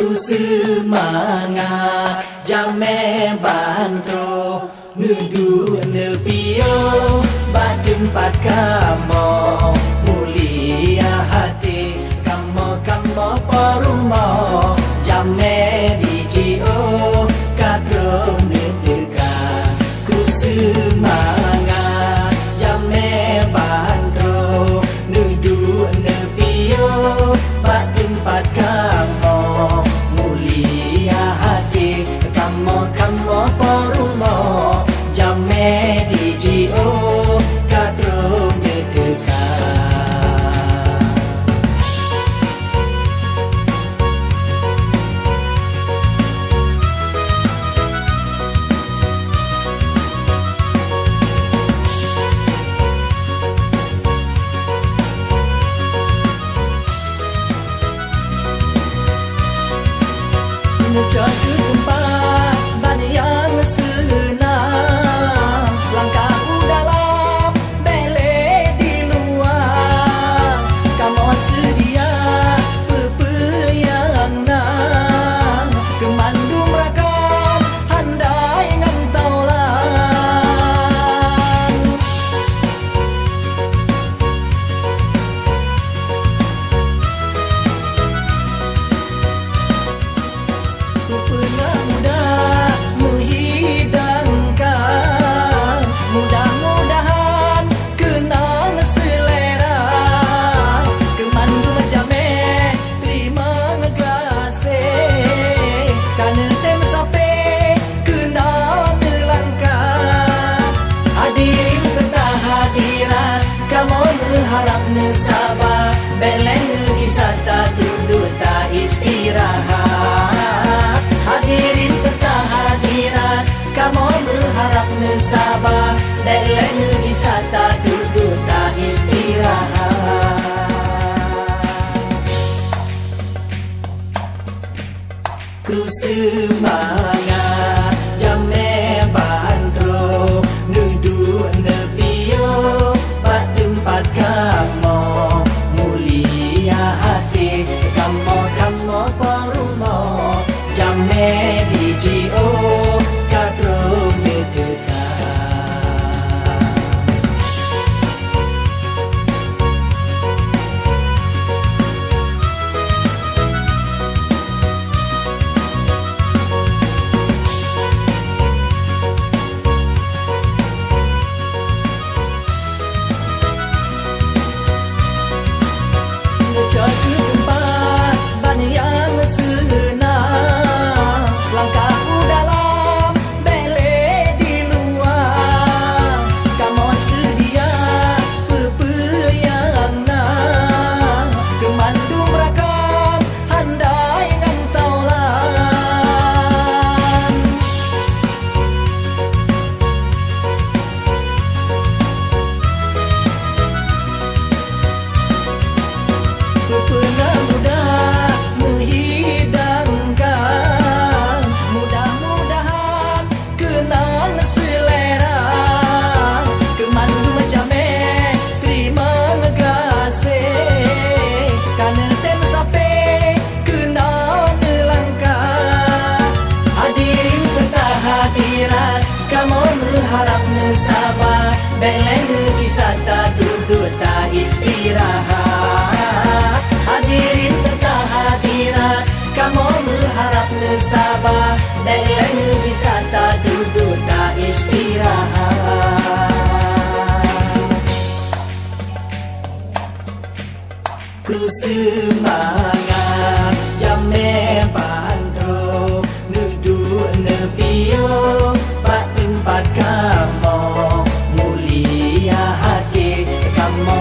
Ku semangat jame bantro nudu nepio ba tempat kamu mulia hati kamu perumo jame dijio kadro neteka ku semangat jame bantro nudu nepio ba tempat kamu mulia hati kamu perumo jame dijio kadro neteka menuju ke tempat banyak yang senang langkahku dalam bele di luar kamu sedia yang nang kemandung rakan handai ngantau lang ku pernah mudah menghidangkan mudah-mudahan kenang selera kemandu jame terima ngegasih karena tem sampai kenal melangkah hadirin serta hadirat kamu mengharap sabar beleng kisah tak duduk tak istirahat hadirin serta hadirat kamu berharap sabar beleng kisah tak duduk tak istirahat ku semangat jame bantro nudu nepio ba tempat kamu mulia hati kamu perumo jame dijio kadro neteka menuju ke tempat banyak yang senang langkahku dalam bele di luar kamu sedia yang nang kemandung rakan handai ngantau lang ku pernah mudah menghidangkan mudah-mudahan kenal selera kemandu jame terima ngegasih karena tem sampai kenal melangkah hadirin serta hadirat kamu mengharap sabar beleng kisah tak duduk tak istirahat hadirin serta hadirat kamu berharap sabar beleng kisah tak duduk tak istirahat ku semangat jame bantro nudu nepio ba tempat kamu mulia hati kamu